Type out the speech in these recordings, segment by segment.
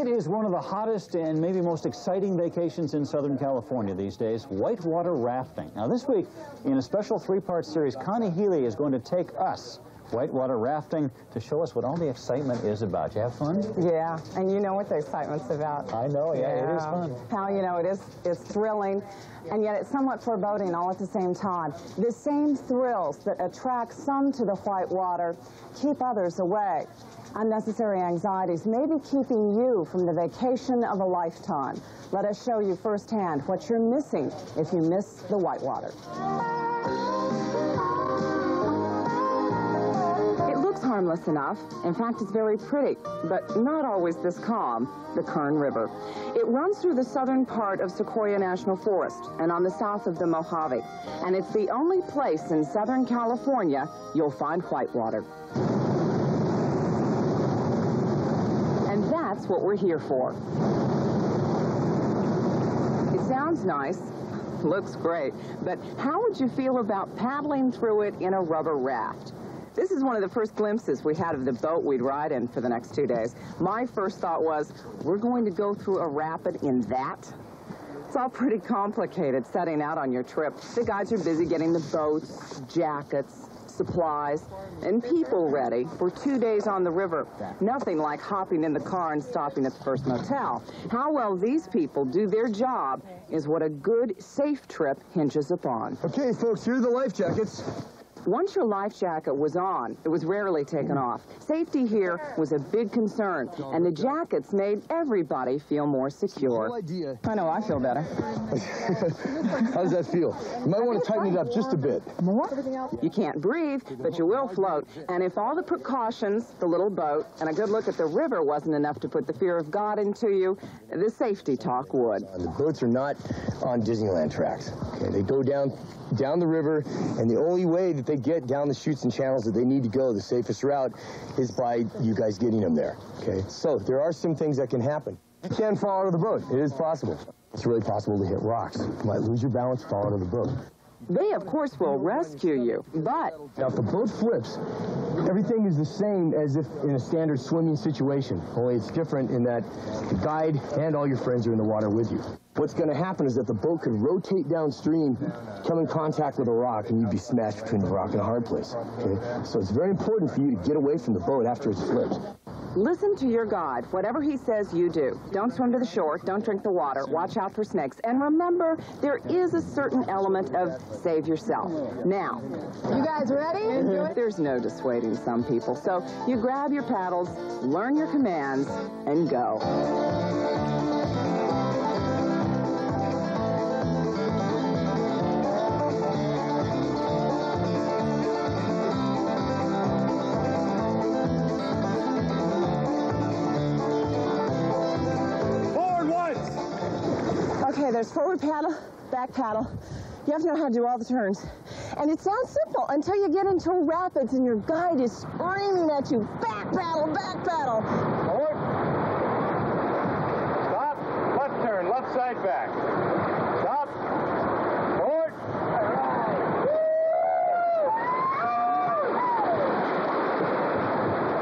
It is one of the hottest and maybe most exciting vacations in Southern California these days, whitewater rafting. Now this week, in a special three-part series, Connie Healy is going to take us whitewater rafting to show us what all the excitement is about. You have fun? Yeah, and you know what the excitement's about. I know, yeah, it is fun. How you know it's thrilling, and yet it's somewhat foreboding all at the same time. The same thrills that attract some to the whitewater keep others away. Unnecessary anxieties may be keeping you from the vacation of a lifetime. Let us show you firsthand what you're missing if you miss the whitewater. It looks harmless enough. In fact, it's very pretty, but not always this calm, the Kern River. It runs through the southern part of Sequoia National Forest and on the south of the Mojave. And it's the only place in Southern California you'll find whitewater. And that's what we're here for. It sounds nice, looks great, but how would you feel about paddling through it in a rubber raft? This is one of the first glimpses we had of the boat we'd ride in for the next 2 days. My first thought was, we're going to go through a rapid in that? It's all pretty complicated setting out on your trip. The guys are busy getting the boats, jackets, supplies, and people ready for 2 days on the river. Nothing like hopping in the car and stopping at the first motel. How well these people do their job is what a good, safe trip hinges upon. Okay, folks, here are the life jackets. Once your life jacket was on, it was rarely taken off. Safety here was a big concern, and the jackets made everybody feel more secure. I know, I feel better. How does that feel? You might want to tighten it up just a bit. More? You can't breathe, but you will float. And if all the precautions, the little boat, and a good look at the river wasn't enough to put the fear of God into you, the safety talk would. The boats are not on Disneyland tracks. Okay, they go down the river, and the only way that they get down the chutes and channels that they need to go, the safest route, is by you guys getting them there. Okay, so there are some things that can happen. You can fall out of the boat. It is possible. It's really possible to hit rocks. You might lose your balance, fall out of the boat. They, of course, will rescue you, but... Now, if the boat flips, everything is the same as if in a standard swimming situation, only it's different in that the guide and all your friends are in the water with you. What's going to happen is that the boat could rotate downstream, come in contact with a rock, and you'd be smashed between a rock and a hard place. Okay? So it's very important for you to get away from the boat after it's flipped. Listen to your guide. Whatever he says, you do. Don't swim to the shore. Don't drink the water. Watch out for snakes. And remember, there is a certain element of save yourself. Now, you guys ready? There's no dissuading some people. So you grab your paddles, learn your commands, and go. Okay, there's forward paddle, back paddle. You have to know how to do all the turns. And it sounds simple until you get into rapids and your guide is screaming at you, back paddle, back paddle. Forward. Stop. Left turn, left side back. Stop. Forward.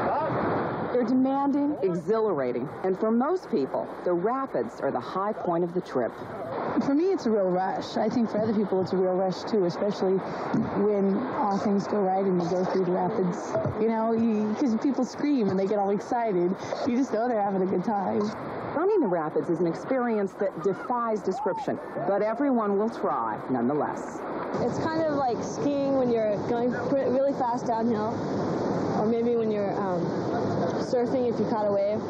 Stop. They're demanding, exhilarating, and for most people, the rapids are the high point of the trip. For me, it's a real rush. I think for other people, it's a real rush, too, especially when all things go right and you go through the rapids. You know, because people scream and they get all excited. You just know they're having a good time. Running the rapids is an experience that defies description, but everyone will try nonetheless. It's kind of like skiing when you're going really fast downhill, or maybe when you're surfing if you caught a wave.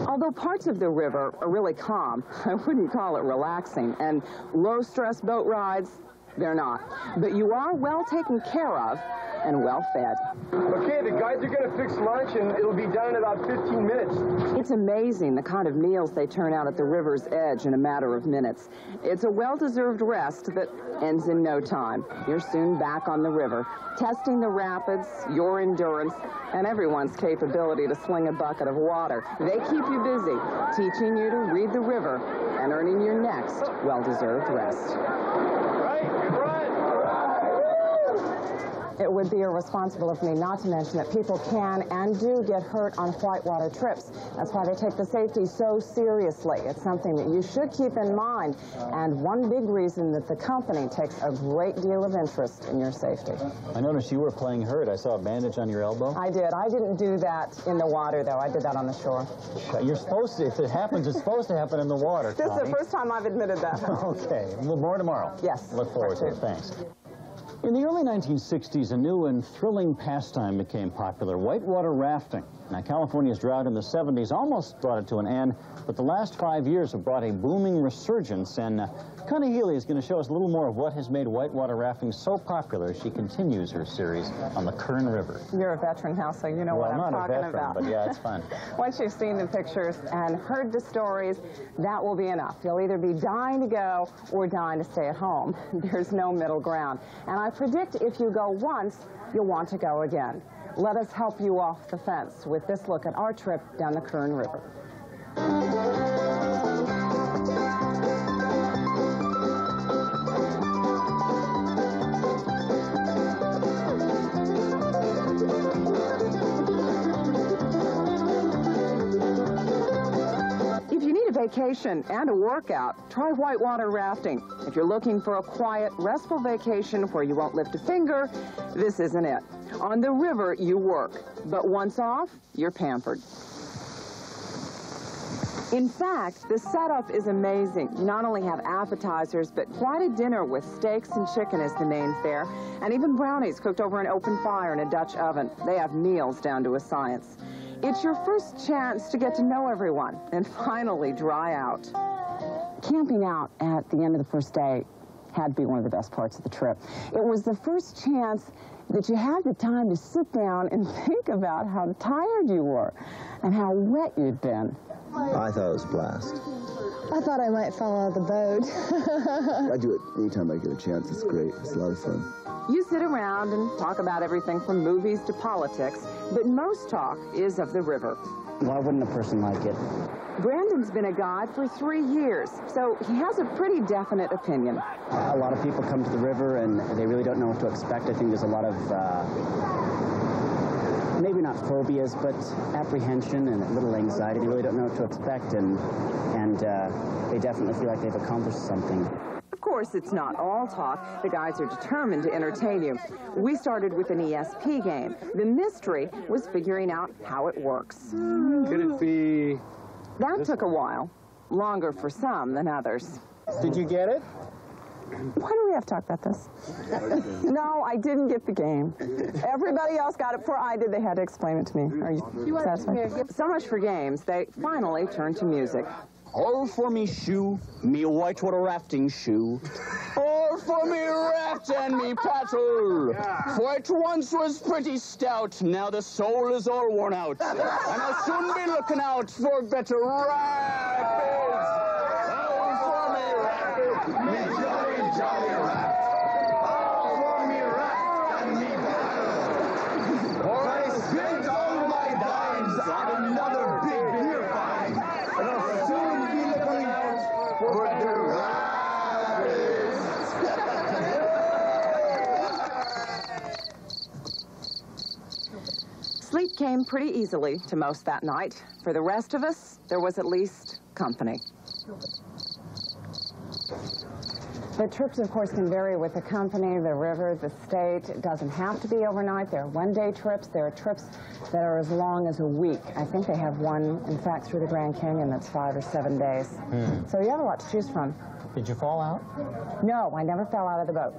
Although parts of the river are really calm, I wouldn't call it relaxing. And low-stress boat rides, they're not. But you are well taken care of and well fed. Okay, the guys are going to fix lunch, and it'll be done in about 15 minutes. It's amazing the kind of meals they turn out at the river's edge in a matter of minutes. It's a well-deserved rest that ends in no time. You're soon back on the river, testing the rapids, your endurance, and everyone's capability to sling a bucket of water. They keep you busy, teaching you to read the river and earning your next well-deserved rest. Right, good run. It would be irresponsible of me not to mention that people can and do get hurt on whitewater trips. That's why they take the safety so seriously. It's something that you should keep in mind, and one big reason that the company takes a great deal of interest in your safety. I noticed you were playing hurt. I saw a bandage on your elbow. I did. I didn't do that in the water, though. I did that on the shore. You're supposed to, if it happens, it's supposed to happen in the water, This is Connie. the first time I've admitted that. Okay. Well, more tomorrow. Yes. Look forward to it. Thanks. In the early 1960s, a new and thrilling pastime became popular, whitewater rafting. Now, California's drought in the 70s almost brought it to an end, but the last 5 years have brought a booming resurgence, and Connie Healy is going to show us a little more of what has made whitewater rafting so popular as she continues her series on the Kern River. You're a veteran now, so you know what I'm talking not a veteran, about. but yeah, it's fun. Once you've seen the pictures and heard the stories, that will be enough. You'll either be dying to go or dying to stay at home. There's no middle ground. And I predict if you go once, you'll want to go again. Let us help you off the fence with this look at our trip down the Kern River. If you need a vacation and a workout, try whitewater rafting. If you're looking for a quiet, restful vacation where you won't lift a finger, this isn't it. On the river, you work, but once off, you're pampered. In fact, the setup is amazing. You not only have appetizers, but quite a dinner with steaks and chicken is the main fare, and even brownies cooked over an open fire in a Dutch oven. They have meals down to a science. It's your first chance to get to know everyone and finally dry out. Camping out at the end of the first day had to be one of the best parts of the trip. It was the first chance that you had the time to sit down and think about how tired you were and how wet you'd been. I thought it was a blast. I thought I might fall out of the boat. I do it anytime I get a chance. It's great. It's a lot of fun. You sit around and talk about everything from movies to politics, but most talk is of the river. Why wouldn't a person like it? Brandon's been a guide for 3 years, so he has a pretty definite opinion. A lot of people come to the river and they really don't know what to expect. I think there's a lot of, maybe not phobias, but apprehension and a little anxiety. They really don't know what to expect, and they definitely feel like they've accomplished something. Of course, it's not all talk. The guys are determined to entertain you. We started with an ESP game. The mystery was figuring out how it works. Could it be... That took a while. Longer for some than others. Did you get it? Why do we have to talk about this? No, I didn't get the game. Everybody else got it before I did. They had to explain it to me. Are you satisfied? So much for games. They finally turned to music. All for me shoe, me whitewater rafting shoe. All for me raft and me paddle. For it once was pretty stout, now the sole is all worn out. And I'll soon be looking out for better rapids. All for me raft, me jolly, jolly raft. All for me raft and me paddle. For I spent all my dimes on another big beer find. And I'll soon be looking out for better rapids. Sleep came pretty easily to most that night. For the rest of us, there was at least company. The trips, of course, can vary with the company, the river, the state. It doesn't have to be overnight. There are one-day trips. There are trips that are as long as a week. I think they have one, in fact, through the Grand Canyon that's 5 or 7 days. So you have a lot to choose from. Did you fall out? No, I never fell out of the boat.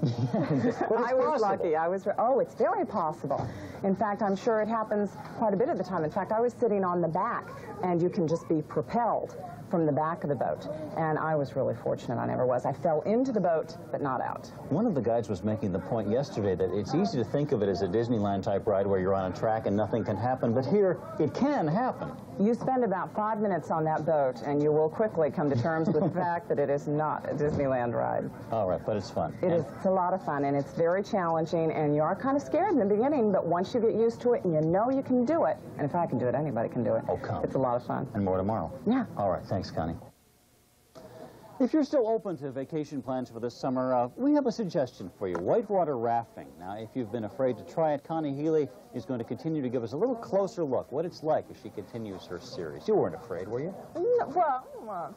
I was lucky. Oh, it's very possible. In fact, I'm sure it happens quite a bit of the time. In fact, I was sitting on the back, and you can just be propelled from the back of the boat. And I was really fortunate I never was. I fell into the boat, but not out. One of the guides was making the point yesterday that it's easy to think of it as a Disneyland-type ride where you're on a track and nothing can happen, but here, it can happen. You spend about 5 minutes on that boat, and you will quickly come to terms with the fact that it is not a Disneyland ride. All right, but it's fun. It's a lot of fun, and it's very challenging, and you are kind of scared in the beginning, but once you get used to it and you know you can do it, and if I can do it, anybody can do it. Oh, come. It's a lot of fun. And more tomorrow. Yeah. All right, thanks, Connie. If you're still open to vacation plans for this summer, we have a suggestion for you, whitewater rafting. Now, if you've been afraid to try it, Connie Healy is going to continue to give us a little closer look, what it's like as she continues her series. You weren't afraid, were you? No, well,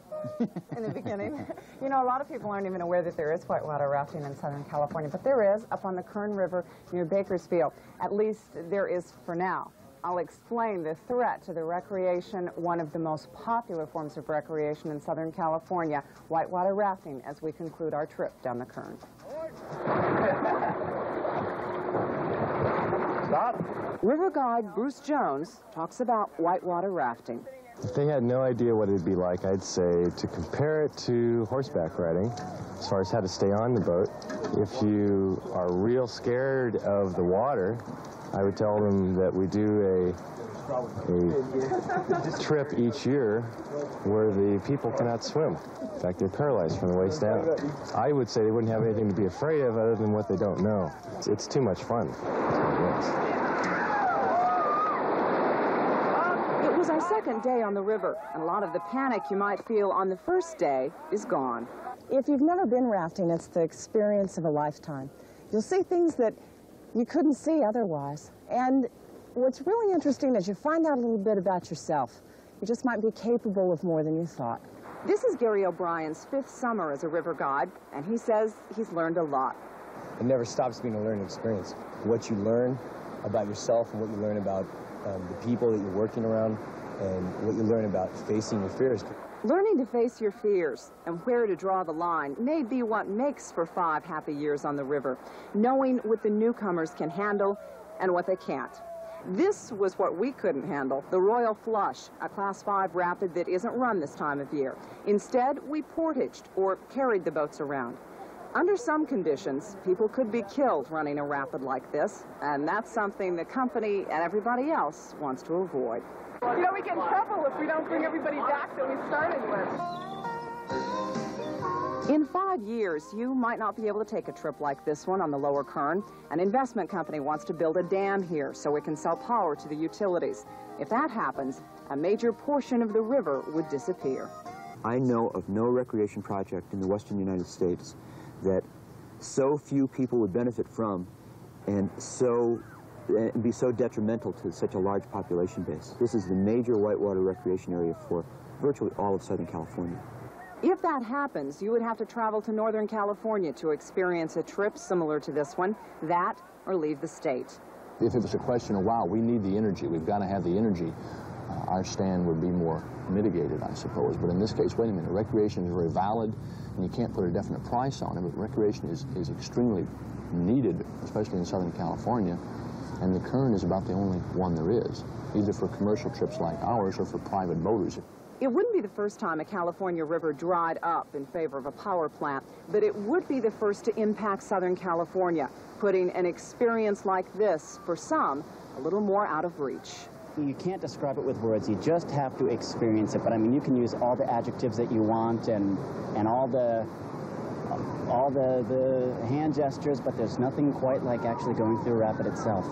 in the beginning. You know, a lot of people aren't even aware that there is whitewater rafting in Southern California, but there is up on the Kern River near Bakersfield. At least there is for now. I'll explain the threat to the recreation, one of the most popular forms of recreation in Southern California, whitewater rafting, as we conclude our trip down the Kern. Stop. River guide Bruce Jones talks about whitewater rafting. If they had no idea what it'd be like, I'd say to compare it to horseback riding, as far as how to stay on the boat. If you are real scared of the water, I would tell them that we do a trip each year where the people cannot swim. In fact, they're paralyzed from the waist down. I would say they wouldn't have anything to be afraid of other than what they don't know. It's too much fun. Yes. It was our second day on the river, and a lot of the panic you might feel on the first day is gone. If you've never been rafting, it's the experience of a lifetime. You'll see things that you couldn't see otherwise. And what's really interesting is you find out a little bit about yourself. You just might be capable of more than you thought. This is Gary O'Brien's 5th summer as a river guide, and he says he's learned a lot. It never stops being a learning experience. What you learn about yourself and what you learn about the people that you're working around and what you learn about facing your fears. Learning to face your fears and where to draw the line may be what makes for 5 happy years on the river, knowing what the newcomers can handle and what they can't. This was what we couldn't handle, the Royal Flush, a Class 5 rapid that isn't run this time of year. Instead, we portaged or carried the boats around. Under some conditions, people could be killed running a rapid like this, and that's something the company and everybody else wants to avoid. You know, we get in trouble if we don't bring everybody back that we started with. In 5 years, you might not be able to take a trip like this one on the Lower Kern. An investment company wants to build a dam here so it can sell power to the utilities. If that happens, a major portion of the river would disappear. I know of no recreation project in the western United States that so few people would benefit from and be so detrimental to such a large population base. This is the major whitewater recreation area for virtually all of Southern California. If that happens, you would have to travel to Northern California to experience a trip similar to this one, that or leave the state. If it was a question of, wow, we need the energy, we've got to have the energy, our stand would be more mitigated, I suppose. But in this case, wait a minute, recreation is very valid, and you can't put a definite price on it, but recreation is extremely needed, especially in Southern California. And the Kern is about the only one there is, either for commercial trips like ours or for private boaters. It wouldn't be the first time a California river dried up in favor of a power plant, but it would be the first to impact Southern California, putting an experience like this, for some, a little more out of reach. You can't describe it with words, you just have to experience it. But I mean, you can use all the adjectives that you want and all the hand gestures, but there's nothing quite like actually going through a rapid itself.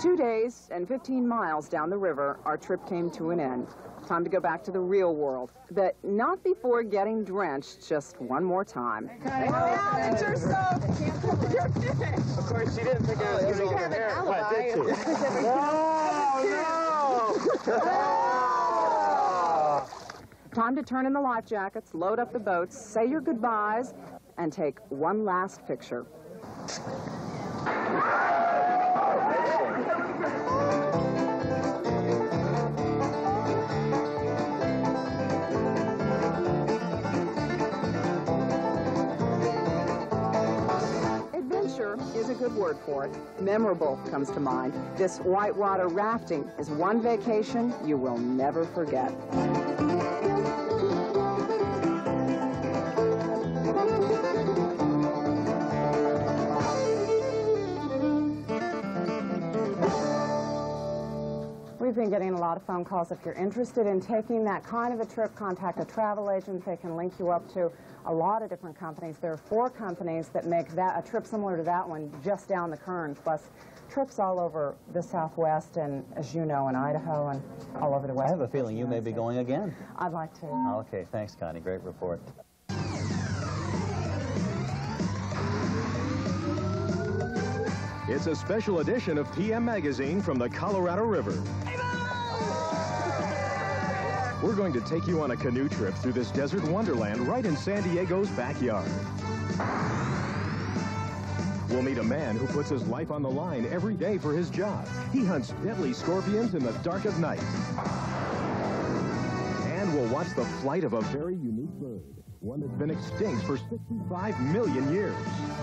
2 days and 15 miles down the river, our trip came to an end. Time to go back to the real world, but not before getting drenched just one more time. Of course, she didn't think I was going to get there, but did she? No! Time to turn in the life jackets, load up the boats, say your goodbyes, and take one last picture. Adventure is a good word for it. Memorable comes to mind. This whitewater rafting is one vacation you will never forget. We've been getting a lot of phone calls. If you're interested in taking that kind of a trip, contact a travel agent. They can link you up to a lot of different companies. There are 4 companies that make that a trip similar to that one just down the Kern, plus trips all over the Southwest and, as you know, in Idaho and all over the West. I have a feeling you may be going again. I'd like to. Okay, thanks, Connie. Great report. It's a special edition of PM Magazine from the Colorado River. We're going to take you on a canoe trip through this desert wonderland right in San Diego's backyard. We'll meet a man who puts his life on the line every day for his job. He hunts deadly scorpions in the dark of night. And we'll watch the flight of a very unique bird, one that's been extinct for 65 million years.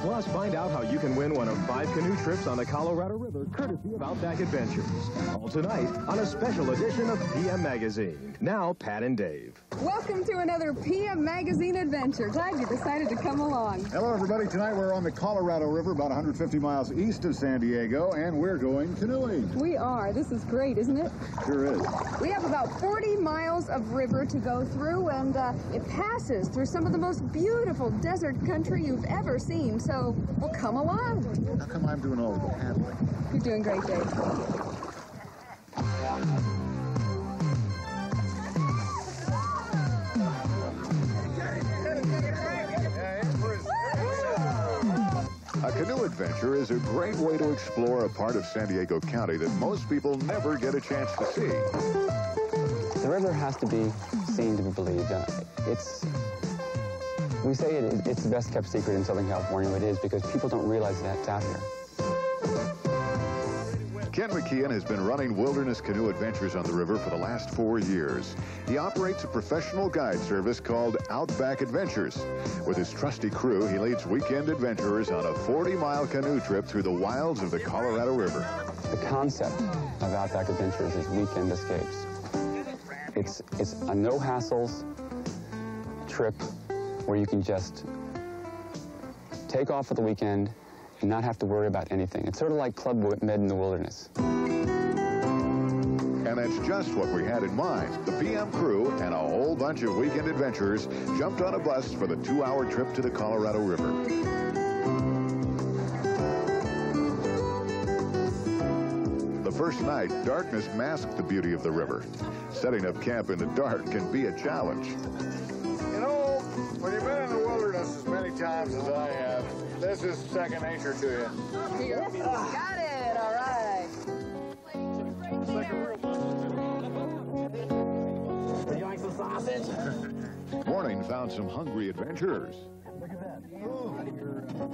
Plus, find out how you can win one of 5 canoe trips on the Colorado River, courtesy of Outback Adventures. All tonight on a special edition of PM Magazine. Now, Pat and Dave. Welcome to another PM Magazine adventure. Glad you decided to come along. Hello, everybody. Tonight we're on the Colorado River, about 150 miles east of San Diego, and we're going canoeing. We are. This is great, isn't it? Sure is. We have about 40 miles of river to go through, and it passes through some of the most beautiful desert country you've ever seen. So, well, come along. How come I'm doing all of the paddling? You're doing great, Dave. A canoe adventure is a great way to explore a part of San Diego County that most people never get a chance to see. The river has to be seen to be believed. We say it's the best kept secret in Southern California. It is because people don't realize that it's out here. Ken McKeon has been running wilderness canoe adventures on the river for the last 4 years. He operates a professional guide service called Outback Adventures. With his trusty crew, he leads weekend adventurers on a 40-mile canoe trip through the wilds of the Colorado River. The concept of Outback Adventures is weekend escapes. It's a no-hassles trip where you can just take off for the weekend and not have to worry about anything. It's sort of like Club Med in the wilderness. And that's just what we had in mind. The PM crew and a whole bunch of weekend adventurers jumped on a bus for the 2-hour trip to the Colorado River. The first night, darkness masked the beauty of the river. Setting up camp in the dark can be a challenge. You know, when you've been in the wilderness as many times as I have, this is second nature to you. Got it. All right. Would you like some sausage? Morning found some hungry adventurers. Look at that.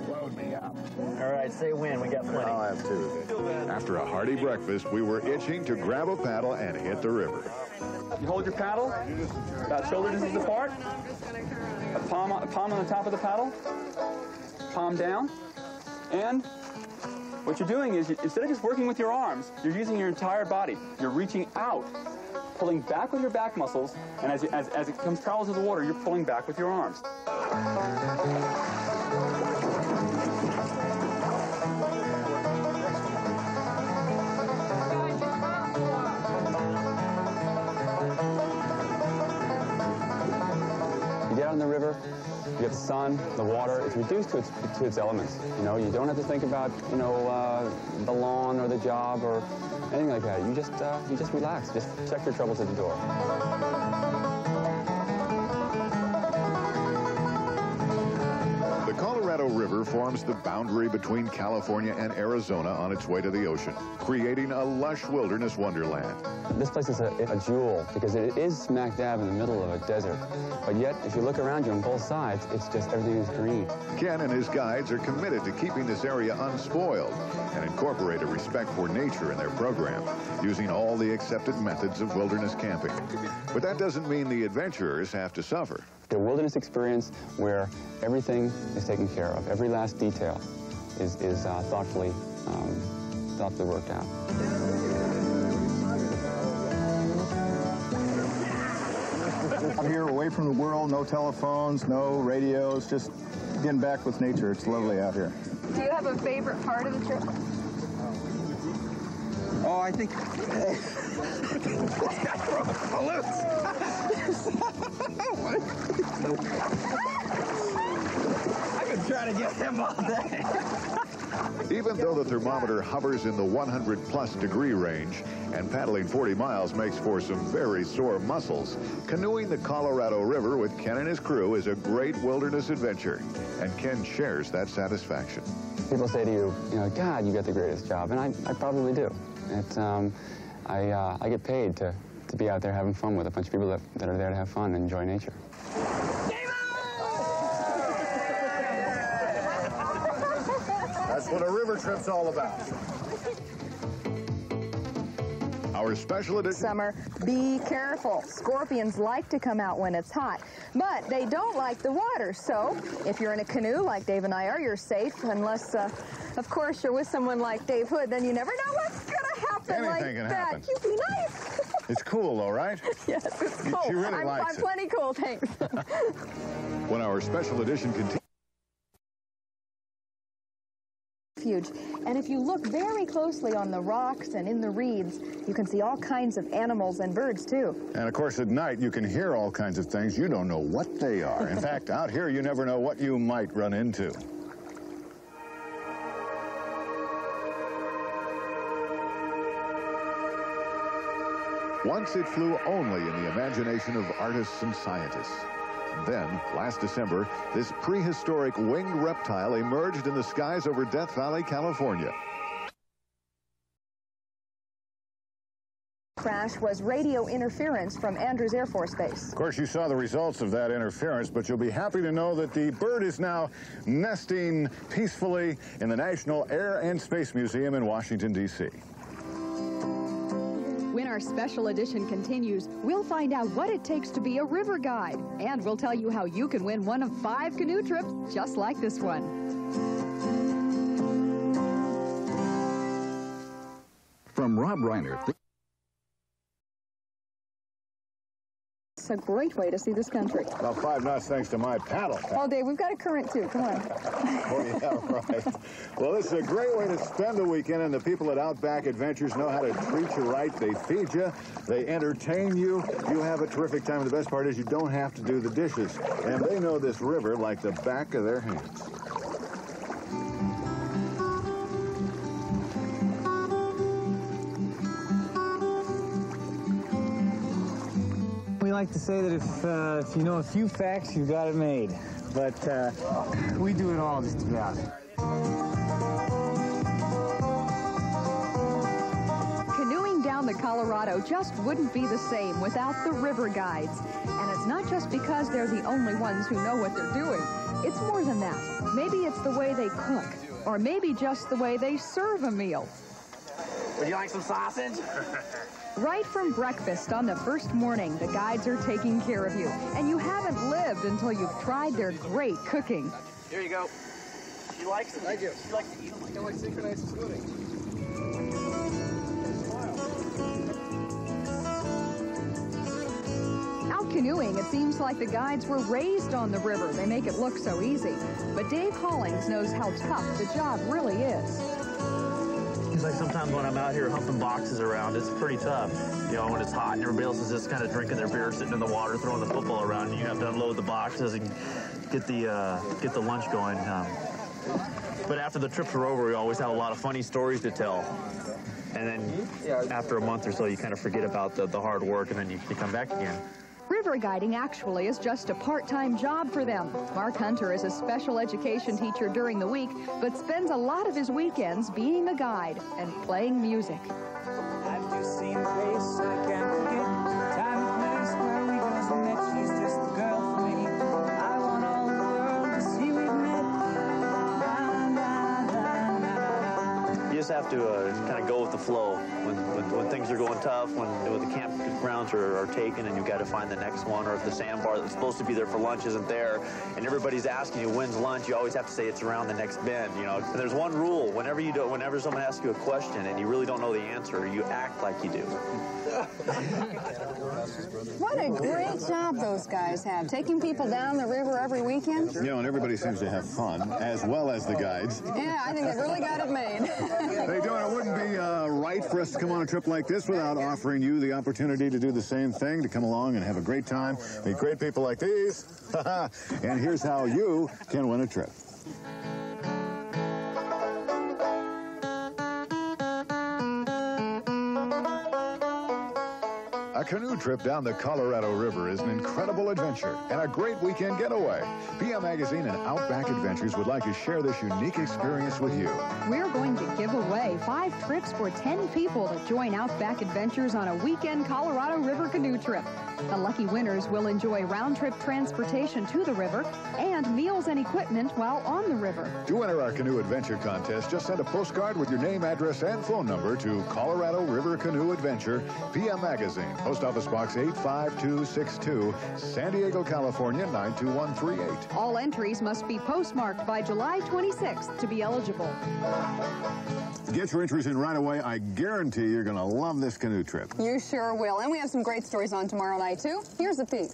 Load me up. All right, say when. We got plenty. I'll have 2. After a hearty breakfast, we were itching to grab a paddle and hit the river. You hold your paddle about shoulder distance apart. A palm on the top of the paddle. Palm down. And what you're doing is, instead of just working with your arms, you're using your entire body. You're reaching out, pulling back with your back muscles, and as it travels to the water, you're pulling back with your arms. You get out on the river, you get the sun, the water. It's reduced to its elements. You know, you don't have to think about, the lawn or the job or anything like that. You just relax. Just check your troubles at the door. The Colorado River forms the boundary between California and Arizona on its way to the ocean, creating a lush wilderness wonderland. This place is a jewel because it is smack dab in the middle of a desert. But yet, if you look around you on both sides, it's just everything is green. Ken and his guides are committed to keeping this area unspoiled and incorporate a respect for nature in their program, using all the accepted methods of wilderness camping. But that doesn't mean the adventurers have to suffer. A wilderness experience where everything is taken care of. Every last detail is thoughtfully worked out. Out here, away from the world, no telephones, no radios, just getting back with nature. It's lovely out here. Do you have a favorite part of the trip? Oh, I think... I could try to get him all day. even though the thermometer hovers in the 100-plus degree range and paddling 40 miles makes for some very sore muscles, canoeing the Colorado River with Ken and his crew is a great wilderness adventure, and Ken shares that satisfaction. People say to you, God, you got the greatest job, and I probably do. It's, I get paid to be out there having fun with a bunch of people that are there to have fun and enjoy nature. That's what a river trip's all about. Our special edition. Summer, be careful. Scorpions like to come out when it's hot, but they don't like the water. So if you're in a canoe like Dave and I are, you're safe, unless, of course, you're with someone like Dave Hood. Then you never know what's going to happen. Anything can happen. You be nice. It's cool, though, right? Yes, it's cool. She really likes I'm plenty cool, thanks. When our special edition continues. And if you look very closely on the rocks and in the reeds, you can see all kinds of animals and birds, too. And, of course, at night, you can hear all kinds of things. You don't know what they are. In fact, out here, you never know what you might run into. Once it flew only in the imagination of artists and scientists. Then, last December, this prehistoric winged reptile emerged in the skies over Death Valley, California. Crash was radio interference from Andrews Air Force Base. Of course, you saw the results of that interference, but you'll be happy to know that the bird is now nesting peacefully in the National Air and Space Museum in Washington, D.C. When our special edition continues, we'll find out what it takes to be a river guide, and we'll tell you how you can win one of 5 canoe trips just like this one. From Rob Reiner. It's a great way to see this country. About 5 knots thanks to my paddle. Oh, Dave, we've got a current, too. Come on. Oh, yeah, right. Well, this is a great way to spend the weekend, and the people at Outback Adventures know how to treat you right. They feed you. They entertain you. You have a terrific time. And the best part is you don't have to do the dishes. And they know this river like the back of their hands. We like to say that if you know a few facts, you've got it made. But we do it all just about. Canoeing down the Colorado just wouldn't be the same without the river guides. And it's not just because they're the only ones who know what they're doing. It's more than that. Maybe it's the way they cook, or maybe just the way they serve a meal. Would you like some sausage? Right from breakfast on the first morning, the guides are taking care of you. And you haven't lived until you've tried their great cooking. Here you go. She likes it. Thank you. She likes to eat them. I like synchronized swimming. Out canoeing, it seems like the guides were raised on the river. They make it look so easy. But Dave Hollings knows how tough the job really is. It's like sometimes when I'm out here humping boxes around, it's pretty tough. You know, when it's hot and everybody else is just kind of drinking their beer, sitting in the water, throwing the football around, and you have to unload the boxes and get the lunch going. But after the trips are over, we always have a lot of funny stories to tell. And then after a month or so, you kind of forget about the hard work, and then you come back again. River guiding actually is just a part-time job for them. Mark Hunter is a special education teacher during the week, but spends a lot of his weekends being a guide and playing music. I've just seen a place I can't forget. Time and place where we just met. She's just the girl for me. I want all the world to see we've met. You just have to kind of go with the flow. When things are going tough, when the campgrounds are taken and you've got to find the next one, or if the sandbar that's supposed to be there for lunch isn't there, and everybody's asking you when's lunch, you always have to say it's around the next bend. You know, and there's one rule: whenever someone asks you a question and you really don't know the answer, you act like you do. What a great job those guys have, taking people down the river every weekend. You know, and everybody seems to have fun, as well as the guides. Yeah, I think they really got it made. They do, and it wouldn't be right for us to come on a trip like this without offering you the opportunity to do the same thing, to come along and have a great time, meet great people like these. And here's how you can win a trip. canoe trip down the Colorado River is an incredible adventure and a great weekend getaway. PM Magazine and Outback Adventures would like to share this unique experience with you. We're going to give away 5 trips for 10 people to join Outback Adventures on a weekend Colorado River canoe trip. The lucky winners will enjoy round-trip transportation to the river and meals and equipment while on the river. To enter our canoe adventure contest, just send a postcard with your name, address, and phone number to Colorado River Canoe Adventure, PM Magazine, Post Office Box 85262, San Diego, California 92138. All entries must be postmarked by July 26th to be eligible. Get your entries in right away. I guarantee you're going to love this canoe trip. You sure will. And we have some great stories on tomorrow night, too. Here's a peek.